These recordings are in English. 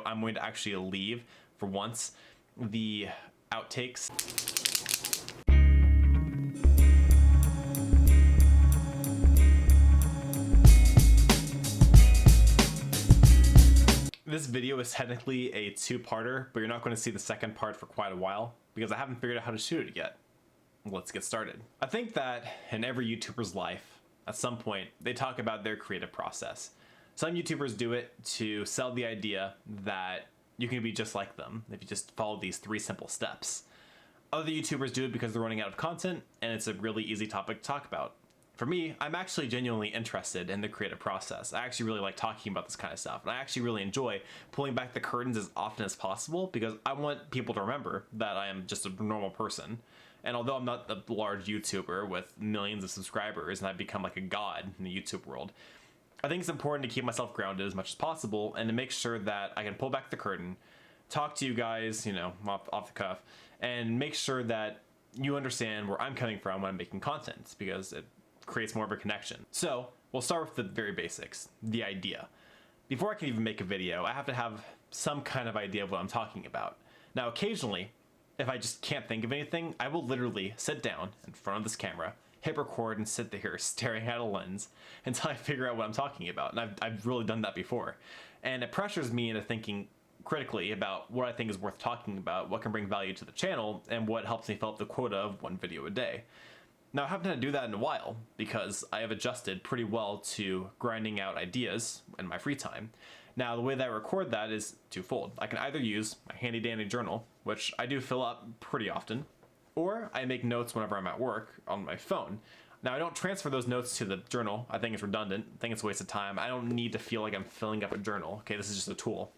I'm going to actually leave, for once, the outtakes. This video is technically a two-parter, but you're not going to see the second part for quite a while because I haven't figured out how to shoot it yet. Let's get started. I think that in every YouTuber's life, at some point, they talk about their creative process. Some YouTubers do it to sell the idea that you can be just like them if you just follow these 3 simple steps. Other YouTubers do it because they're running out of content and it's a really easy topic to talk about. For me, I'm actually genuinely interested in the creative process. I actually really like talking about this kind of stuff, and I actually really enjoy pulling back the curtains as often as possible because I want people to remember that I am just a normal person. And although I'm not a large YouTuber with millions of subscribers and I've become like a god in the YouTube world, I think it's important to keep myself grounded as much as possible and to make sure that I can pull back the curtain, talk to you guys, off the cuff, and make sure that you understand where I'm coming from when I'm making content, because it creates more of a connection. So we'll start with the very basics, the idea. Before I can even make a video, I have to have some kind of idea of what I'm talking about. Now, occasionally, if I just can't think of anything, I will literally sit down in front of this camera, hit record, and sit there staring at a lens until I figure out what I'm talking about. And I've really done that before. And it pressures me into thinking critically about what I think is worth talking about, what can bring value to the channel, and what helps me fill up the quota of 1 video a day. Now, I haven't had to do that in a while because I have adjusted pretty well to grinding out ideas in my free time. Now, the way that I record that is twofold. I can either use my handy dandy journal, which I do fill up pretty often, or I make notes whenever I'm at work on my phone. Now, I don't transfer those notes to the journal. I think it's redundant. I think it's a waste of time. I don't need to feel like I'm filling up a journal. Okay, this is just a tool.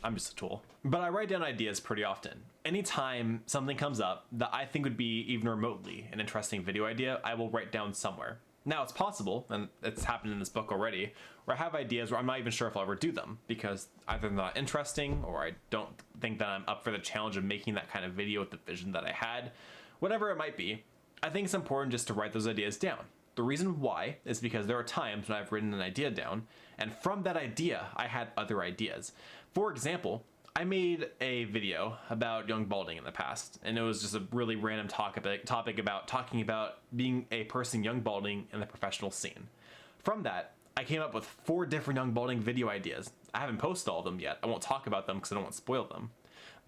I'm just a tool. But I write down ideas pretty often. Anytime something comes up that I think would be even remotely an interesting video idea, I will write down somewhere. Now, it's possible, and it's happened in this book already, where I have ideas where I'm not even sure if I'll ever do them because either they're not interesting or I don't think that I'm up for the challenge of making that kind of video with the vision that I had. Whatever it might be, I think it's important just to write those ideas down. The reason why is because there are times when I've written an idea down, and from that idea, I had other ideas. For example, I made a video about young balding in the past, and it was just a really random topic about talking about being a person young balding in the professional scene. From that, I came up with 4 different young balding video ideas. I haven't posted all of them yet. I won't talk about them because I don't want to spoil them.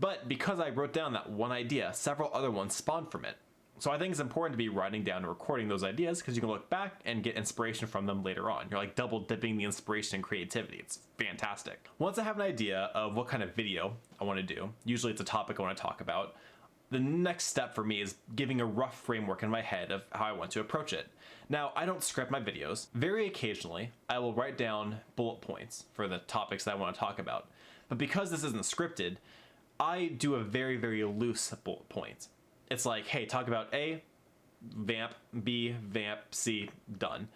But because I wrote down that one idea, several other ones spawned from it. So I think it's important to be writing down and recording those ideas because you can look back and get inspiration from them later on. You're like double dipping the inspiration and creativity. It's fantastic. Once I have an idea of what kind of video I want to do, usually it's a topic I want to talk about, the next step for me is giving a rough framework in my head of how I want to approach it. Now, I don't script my videos. Very occasionally, I will write down bullet points for the topics that I want to talk about. But because this isn't scripted, I do a very, very loose bullet point. It's like, hey, talk about A, vamp, B, vamp, C, done.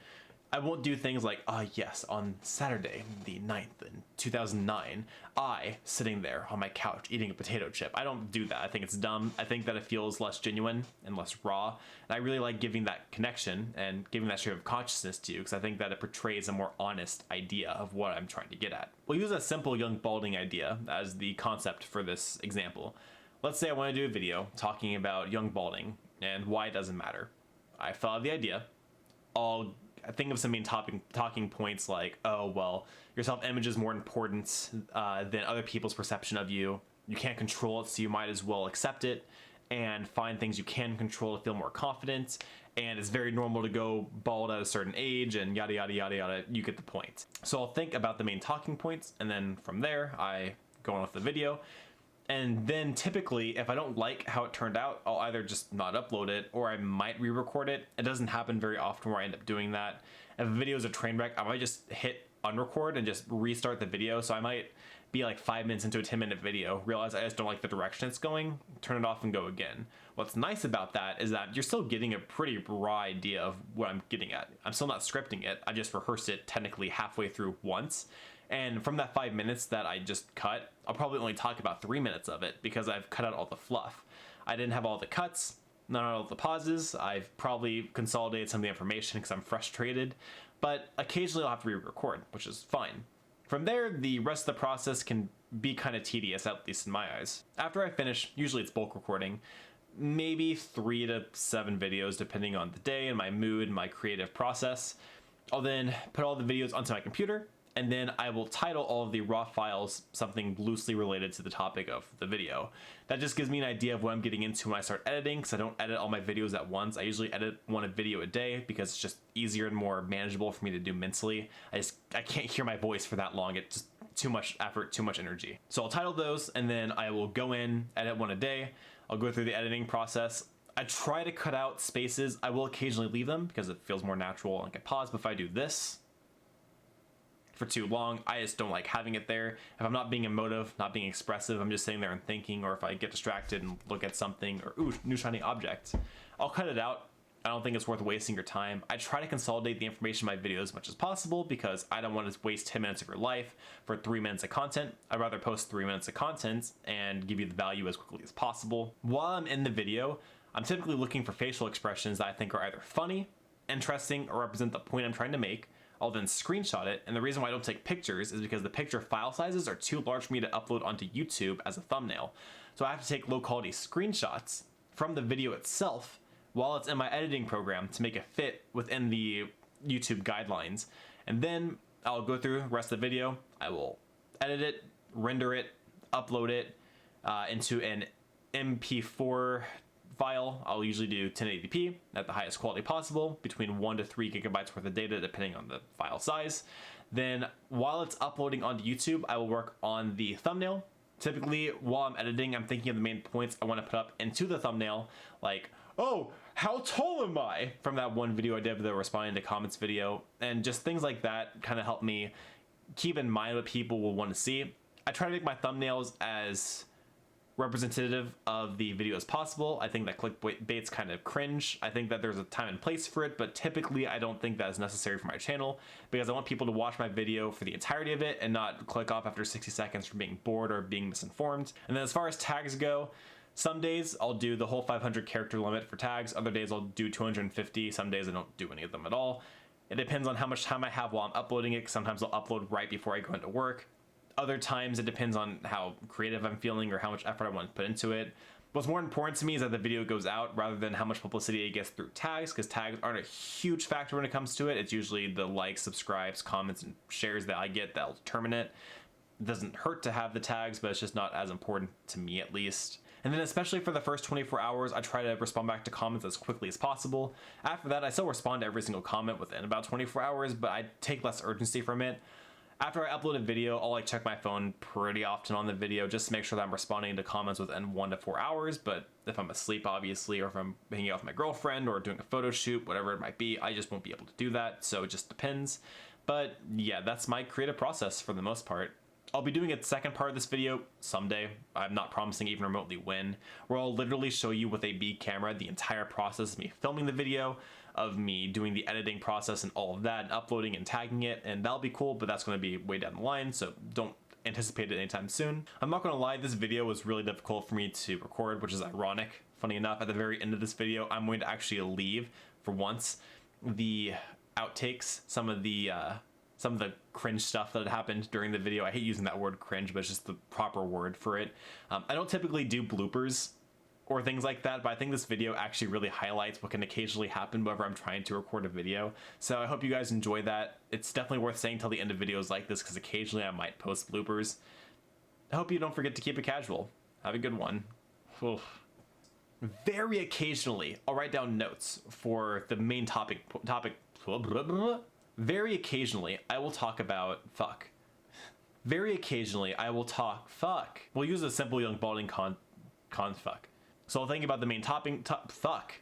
I won't do things like, yes, on Saturday, the 9th in 2009, I sitting there on my couch eating a potato chip. I don't do that. I think it's dumb. I think that it feels less genuine and less raw. And I really like giving that connection and giving that share of consciousness to you because I think that it portrays a more honest idea of what I'm trying to get at. We'll use a simple young balding idea as the concept for this example. Let's say I want to do a video talking about young balding and why it doesn't matter. I fill out the idea. I'll think of some main talking points like, oh, well, your self-image is more important than other people's perception of you. You can't control it, so you might as well accept it and find things you can control to feel more confident. And it's very normal to go bald at a certain age and yada, yada, yada, yada. You get the point. So I'll think about the main talking points, and then from there, I go on with the video. And then typically, if I don't like how it turned out, I'll either just not upload it or I might re-record it. It doesn't happen very often where I end up doing that. If a video is a train wreck, I might just hit unrecord and just restart the video. So I might be like 5 minutes into a 10-minute video, realize I just don't like the direction it's going, turn it off and go again. What's nice about that is that you're still getting a pretty raw idea of what I'm getting at. I'm still not scripting it. I just rehearsed it technically halfway through once. And from that 5 minutes that I just cut, I'll probably only talk about 3 minutes of it because I've cut out all the fluff. I didn't have all the cuts, not all the pauses. I've probably consolidated some of the information because I'm frustrated, but occasionally I'll have to re-record, which is fine. From there, the rest of the process can be kind of tedious, at least in my eyes. After I finish, usually it's bulk recording, maybe 3 to 7 videos depending on the day and my mood and my creative process. I'll then put all the videos onto my computer, and then I will title all of the raw files something loosely related to the topic of the video. That just gives me an idea of what I'm getting into when I start editing, because I don't edit all my videos at once. I usually edit one video a day because it's just easier and more manageable for me to do mentally. I can't hear my voice for that long. It's just too much effort, too much energy. So I'll title those, and then I will go in, edit one a day. I'll go through the editing process. I try to cut out spaces. I will occasionally leave them because it feels more natural and I can pause, but if I do this for too long, I just don't like having it there. If I'm not being emotive, not being expressive, I'm just sitting there and thinking, or if I get distracted and look at something, or ooh, new shiny object, I'll cut it out. I don't think it's worth wasting your time. I try to consolidate the information in my videos as much as possible because I don't want to waste 10 minutes of your life for 3 minutes of content. I'd rather post 3 minutes of content and give you the value as quickly as possible. While I'm in the video, I'm typically looking for facial expressions that I think are either funny, interesting, or represent the point I'm trying to make. I'll then screenshot it, and the reason why I don't take pictures is because the picture file sizes are too large for me to upload onto YouTube as a thumbnail. So I have to take low quality screenshots from the video itself while it's in my editing program to make it fit within the YouTube guidelines. And then I'll go through the rest of the video, I will edit it, render it, upload it into an MP4 file. I'll usually do 1080p at the highest quality possible, between 1 to 3 gigabytes worth of data depending on the file size. Then while it's uploading onto YouTube, I will work on the thumbnail. Typically while I'm editing, I'm thinking of the main points I want to put up into the thumbnail, like, oh, how tall am I? From that one video I did with the responding to comments video, and just things like that kind of help me keep in mind what people will want to see. I try to make my thumbnails as representative of the video as possible. I think that clickbait's kind of cringe. I think that there's a time and place for it, but typically I don't think that is necessary for my channel because I want people to watch my video for the entirety of it and not click off after 60 seconds from being bored or being misinformed. And then as far as tags go, some days I'll do the whole 500 character limit for tags. Other days I'll do 250. Some days I don't do any of them at all. It depends on how much time I have while I'm uploading it. Sometimes I'll upload right before I go into work. Other times it depends on how creative I'm feeling or how much effort I want to put into it. What's more important to me is that the video goes out rather than how much publicity it gets through tags, because tags aren't a huge factor when it comes to it. It's usually the likes, subscribes, comments, and shares that I get that'll determine it. It doesn't hurt to have the tags, but it's just not as important to me at least. And then especially for the first 24 hours, I try to respond back to comments as quickly as possible. After that, I still respond to every single comment within about 24 hours, but I take less urgency from it. After I upload a video, I'll like check my phone pretty often on the video just to make sure that I'm responding to comments within 1 to 4 hours. But if I'm asleep, obviously, or if I'm hanging out with my girlfriend or doing a photo shoot, whatever it might be, I just won't be able to do that. So it just depends. But yeah, that's my creative process for the most part. I'll be doing a second part of this video someday. I'm not promising even remotely when, where I'll literally show you with a B camera the entire process of me filming the video, of me doing the editing process and all of that, and uploading and tagging it, and that'll be cool, but that's going to be way down the line, so don't anticipate it anytime soon. I'm not going to lie, this video was really difficult for me to record, which is ironic. Funny enough, at the very end of this video, I'm going to actually leave, for once, the outtakes, some of the cringe stuff that had happened during the video. I hate using that word cringe, but it's just the proper word for it. I don't typically do bloopers or things like that, but I think this video actually really highlights what can occasionally happen whenever I'm trying to record a video. So I hope you guys enjoy that. It's definitely worth staying till the end of videos like this because occasionally I might post bloopers. I hope you don't forget to keep it casual. Have a good one. Oof. Very occasionally, I'll write down notes for the main topic. Very occasionally, I will talk about fuck. Very occasionally, I will talk fuck. We'll use a simple young balding con fuck. So I'll think about the main topic, fuck.